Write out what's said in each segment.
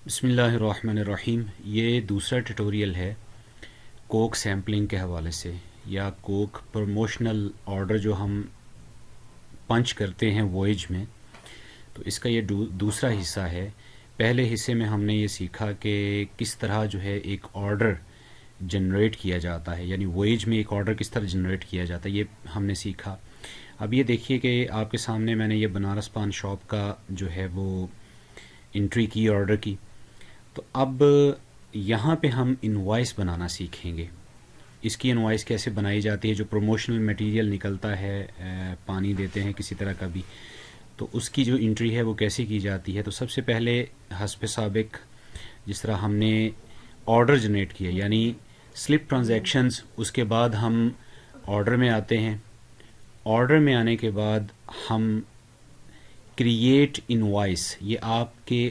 بسم اللہ الرحمن الرحیم۔ یہ دوسرا ٹیٹوریل ہے کوک سیمپلنگ کے حوالے سے، یا کوک پروموشنل آرڈر جو ہم پنچ کرتے ہیں وویج میں، تو اس کا یہ دوسرا حصہ ہے۔ پہلے حصے میں ہم نے یہ سیکھا کہ کس طرح جو ہے ایک آرڈر جنریٹ کیا جاتا ہے، یعنی وویج میں ایک آرڈر کس طرح جنریٹ کیا جاتا ہے، یہ ہم نے سیکھا۔ اب یہ دیکھیے کہ آپ کے سامنے میں نے یہ بنارس پان شاپ کا جو ہے وہ انٹری کی آرڈر کی، تو اب یہاں پہ ہم انوائس بنانا سیکھیں گے۔ اس کی انوائس کیسے بنائی جاتی ہے؟ جو پروموشنل میٹیریل نکلتا ہے، پانی دیتے ہیں کسی طرح کا بھی، تو اس کی جو انٹری ہے وہ کیسے کی جاتی ہے؟ تو سب سے پہلے حسب سابق جس طرح ہم نے آرڈر جنریٹ کیا، یعنی سلپ ٹرانزیکشنز، اس کے بعد ہم آرڈر میں آتے ہیں۔ آرڈر میں آنے کے بعد ہم کریٹ انوائس، یہ آپ کے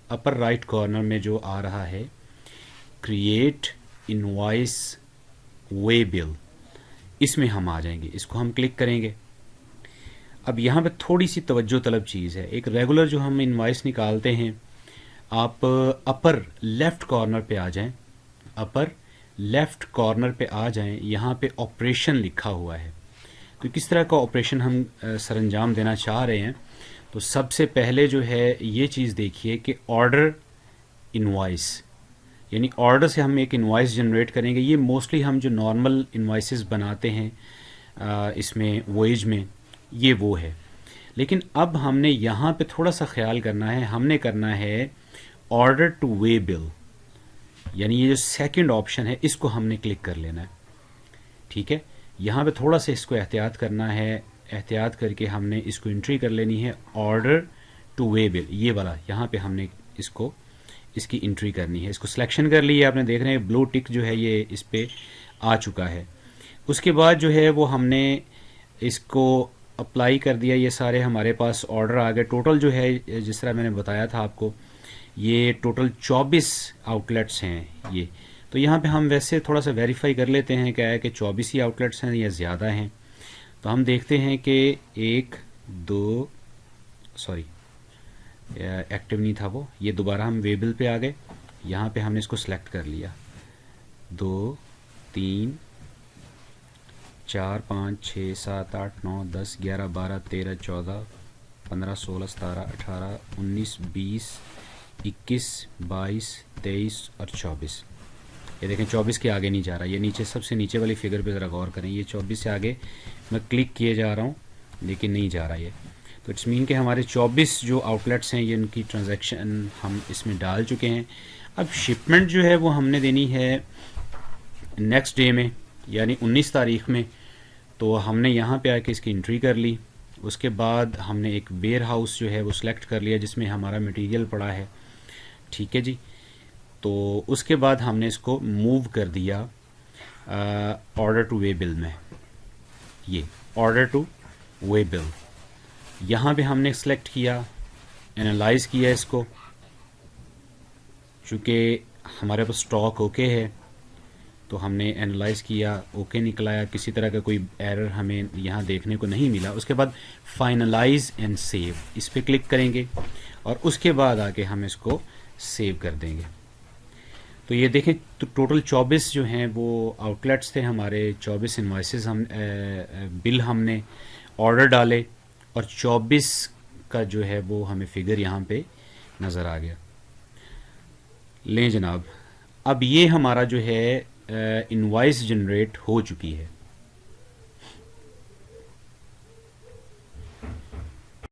اپر رائٹ کارنر میں جو آ رہا ہے، کریٹ انوائس وے بل، اس میں ہم آ جائیں گے، اس کو ہم کلک کریں گے۔ اب یہاں پہ تھوڑی سی توجہ طلب چیز ہے، ایک ریگولر جو ہم انوائس نکالتے ہیں، آپ اپر لیفٹ کارنر پہ آ جائیں، اپر لیفٹ کارنر پہ آ جائیں، یہاں پہ آپریشن لکھا ہوا ہے۔ تو کس طرح کا آپریشن ہم سر انجام دینا چاہ رہے ہیں؟ تو سب سے پہلے جو ہے یہ چیز دیکھیے کہ آرڈر انوائس، یعنی آرڈر سے ہم ایک انوائس جنریٹ کریں گے۔ یہ موسٹلی ہم جو نارمل انوائسز بناتے ہیں اس میں وویج میں، یہ وہ ہے۔ لیکن اب ہم نے یہاں پہ تھوڑا سا خیال کرنا ہے، ہم نے کرنا ہے آرڈر ٹو وے بل، یعنی یہ جو سیکنڈ آپشن ہے اس کو ہم نے کلک کر لینا ہے، ٹھیک ہے؟ یہاں پہ تھوڑا سا اس کو احتیاط کرنا ہے، احتیاط کر کے ہم نے اس کو انٹری کر لینی ہے، آرڈر ٹو وے بل، یہ والا یہاں پہ ہم نے اس کی انٹری کرنی ہے۔ اس کو سلیکشن کر لی ہے، آپ نے دیکھ رہے ہیں بلو ٹک جو ہے یہ اس پہ آ چکا ہے۔ اس کے بعد جو ہے وہ ہم نے اس کو اپلائی کر دیا، یہ سارے ہمارے پاس آرڈر آ گئے۔ ٹوٹل جو ہے جس طرح میں نے بتایا تھا آپ کو، یہ ٹوٹل 24 آؤٹ لیٹس ہیں یہ۔ تو یہاں پہ ہم ویسے تھوڑا سا ویریفائی کر لیتے ہیں کیا ہے کہ 24 ہی آؤٹ لیٹس ہیں یا زیادہ ہیں۔ تو ہم دیکھتے ہیں کہ ایکٹیو نہیں تھا وہ، یہ دوبارہ ہم ویبل پہ آ گئے، یہاں پہ ہم نے اس کو سلیکٹ کر لیا۔ 2 3 4 5 6 7 8 9 10 11 12 13 14 15 16 17 18 19 20 21 22 23 اور 24۔ یہ دیکھیں 24 کے آگے نہیں جا رہا، یہ نیچے سب سے نیچے والی فگر پہ ذرا غور کریں، یہ 24 سے آگے میں کلک کیے جا رہا ہوں لیکن نہیں جا رہا یہ۔ تو اٹس مین کہ ہمارے 24 جو آؤٹ لیٹس ہیں یہ ان کی ٹرانزیکشن ہم اس میں ڈال چکے ہیں۔ اب شپمنٹ جو ہے وہ ہم نے دینی ہے نیکسٹ ڈے میں، یعنی 19 تاریخ میں۔ تو ہم نے یہاں پہ آ کے اس کی انٹری کر لی۔ اس کے بعد ہم نے ایک ویئر ہاؤس جو ہے وہ سلیکٹ کر لیا جس میں ہمارا مٹیریل پڑا ہے، ٹھیک ہے جی۔ تو اس کے بعد ہم نے اس کو موو کر دیا آرڈر ٹو وے بل میں، یہ آرڈر ٹو وے بل یہاں پہ ہم نے سلیکٹ کیا، انالائز کیا اس کو، چونکہ ہمارے پاس اسٹاک اوکے ہے تو ہم نے انالائز کیا، اوکے نکلایا، کسی طرح کا کوئی ایرر ہمیں یہاں دیکھنے کو نہیں ملا۔ اس کے بعد فائنلائز اینڈ سیو، اس پہ کلک کریں گے اور اس کے بعد آ کے ہم اس کو سیو کر دیں گے۔ تو یہ دیکھیں ٹوٹل 24 جو ہیں وہ آؤٹ لیٹس تھے ہمارے، 24 انوائسز بل ہم نے آرڈر ڈالے اور 24 کا جو ہے وہ ہمیں فگر یہاں پہ نظر آ گیا۔ لیں جناب، اب یہ ہمارا جو ہے انوائس جنریٹ ہو چکی ہے۔